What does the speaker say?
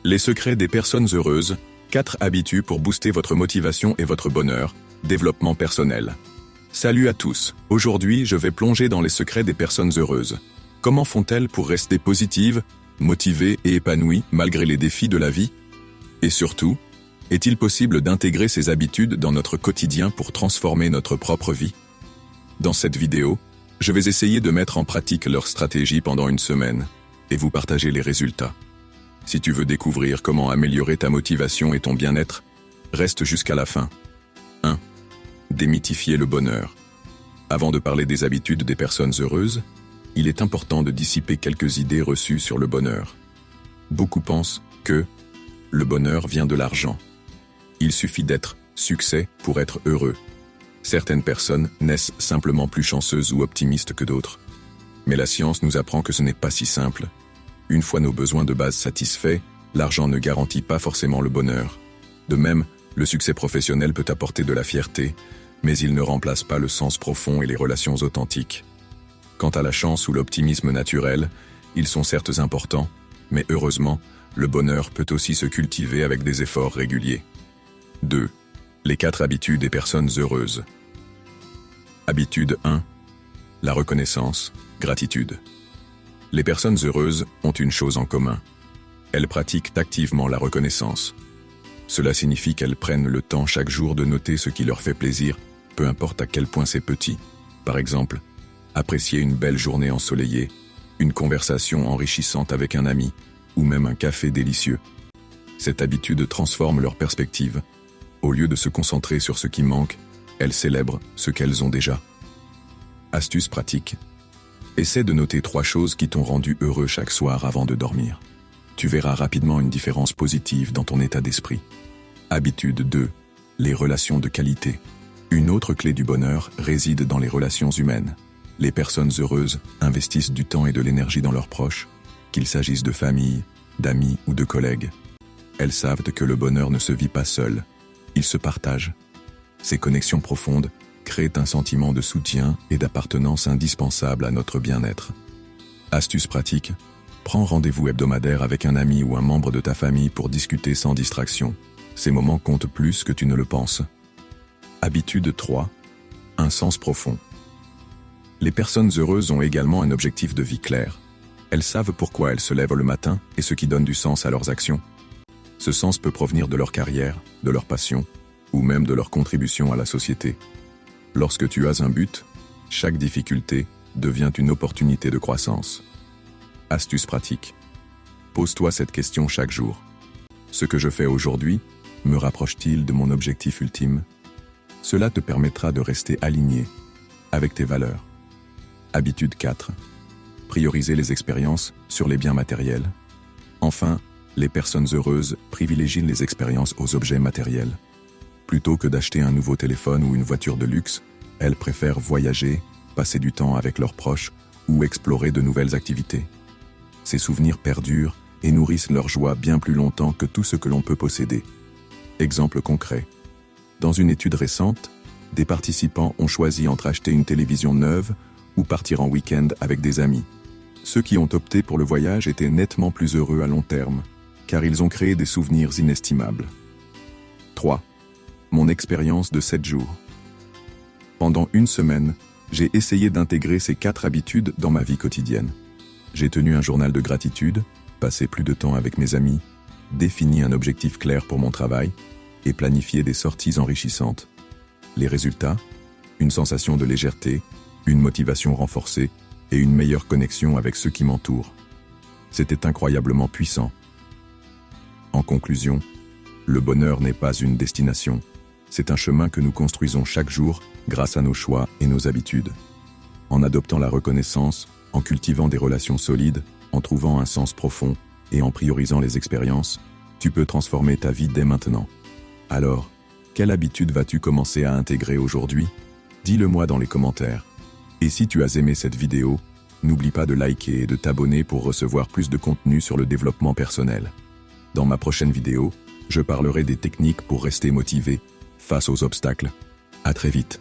Les secrets des personnes heureuses, 4 habitudes pour booster votre motivation et votre bonheur, développement personnel. Salut à tous, aujourd'hui je vais plonger dans les secrets des personnes heureuses. Comment font-elles pour rester positives, motivées et épanouies malgré les défis de la vie? Et surtout, est-il possible d'intégrer ces habitudes dans notre quotidien pour transformer notre propre vie? Dans cette vidéo, je vais essayer de mettre en pratique leur stratégie pendant une semaine et vous partager les résultats. Si tu veux découvrir comment améliorer ta motivation et ton bien-être, reste jusqu'à la fin. 1. Démythifier le bonheur. Avant de parler des habitudes des personnes heureuses, il est important de dissiper quelques idées reçues sur le bonheur. Beaucoup pensent que le bonheur vient de l'argent. Il suffit d'être succès pour être heureux. Certaines personnes naissent simplement plus chanceuses ou optimistes que d'autres. Mais la science nous apprend que ce n'est pas si simple. Une fois nos besoins de base satisfaits, l'argent ne garantit pas forcément le bonheur. De même, le succès professionnel peut apporter de la fierté, mais il ne remplace pas le sens profond et les relations authentiques. Quant à la chance ou l'optimisme naturel, ils sont certes importants, mais heureusement, le bonheur peut aussi se cultiver avec des efforts réguliers. 2. Les 4 habitudes des personnes heureuses. Habitude 1. La reconnaissance, gratitude. Les personnes heureuses ont une chose en commun. Elles pratiquent activement la reconnaissance. Cela signifie qu'elles prennent le temps chaque jour de noter ce qui leur fait plaisir, peu importe à quel point c'est petit. Par exemple, apprécier une belle journée ensoleillée, une conversation enrichissante avec un ami, ou même un café délicieux. Cette habitude transforme leur perspective. Au lieu de se concentrer sur ce qui manque, elles célèbrent ce qu'elles ont déjà. Astuce pratique. Essaie de noter 3 choses qui t'ont rendu heureux chaque soir avant de dormir. Tu verras rapidement une différence positive dans ton état d'esprit. Habitude 2. Les relations de qualité. Une autre clé du bonheur réside dans les relations humaines. Les personnes heureuses investissent du temps et de l'énergie dans leurs proches, qu'il s'agisse de famille, d'amis ou de collègues. Elles savent que le bonheur ne se vit pas seul, il se partage. Ces connexions profondes créent un sentiment de soutien et d'appartenance indispensable à notre bien-être. Astuce pratique. Prends rendez-vous hebdomadaire avec un ami ou un membre de ta famille pour discuter sans distraction. Ces moments comptent plus que tu ne le penses. Habitude 3. Un sens profond. Les personnes heureuses ont également un objectif de vie clair. Elles savent pourquoi elles se lèvent le matin et ce qui donne du sens à leurs actions. Ce sens peut provenir de leur carrière, de leur passion, ou même de leur contribution à la société. Lorsque tu as un but, chaque difficulté devient une opportunité de croissance. Astuce pratique. Pose-toi cette question chaque jour. Ce que je fais aujourd'hui me rapproche-t-il de mon objectif ultime? Cela te permettra de rester aligné avec tes valeurs. Habitude 4. Prioriser les expériences sur les biens matériels. Enfin, les personnes heureuses privilégient les expériences aux objets matériels. Plutôt que d'acheter un nouveau téléphone ou une voiture de luxe, elles préfèrent voyager, passer du temps avec leurs proches ou explorer de nouvelles activités. Ces souvenirs perdurent et nourrissent leur joie bien plus longtemps que tout ce que l'on peut posséder. Exemple concret. Dans une étude récente, des participants ont choisi entre acheter une télévision neuve ou partir en week-end avec des amis. Ceux qui ont opté pour le voyage étaient nettement plus heureux à long terme, car ils ont créé des souvenirs inestimables. 3. Mon expérience de 7 jours. Pendant une semaine, j'ai essayé d'intégrer ces 4 habitudes dans ma vie quotidienne. J'ai tenu un journal de gratitude, passé plus de temps avec mes amis, défini un objectif clair pour mon travail et planifié des sorties enrichissantes. Les résultats? Une sensation de légèreté, une motivation renforcée et une meilleure connexion avec ceux qui m'entourent. C'était incroyablement puissant. En conclusion, le bonheur n'est pas une destination. C'est un chemin que nous construisons chaque jour grâce à nos choix et nos habitudes. En adoptant la reconnaissance, en cultivant des relations solides, en trouvant un sens profond et en priorisant les expériences, tu peux transformer ta vie dès maintenant. Alors, quelle habitude vas-tu commencer à intégrer aujourd'hui? Dis-le-moi dans les commentaires. Et si tu as aimé cette vidéo, n'oublie pas de liker et de t'abonner pour recevoir plus de contenu sur le développement personnel. Dans ma prochaine vidéo, je parlerai des techniques pour rester motivé face aux obstacles. À très vite.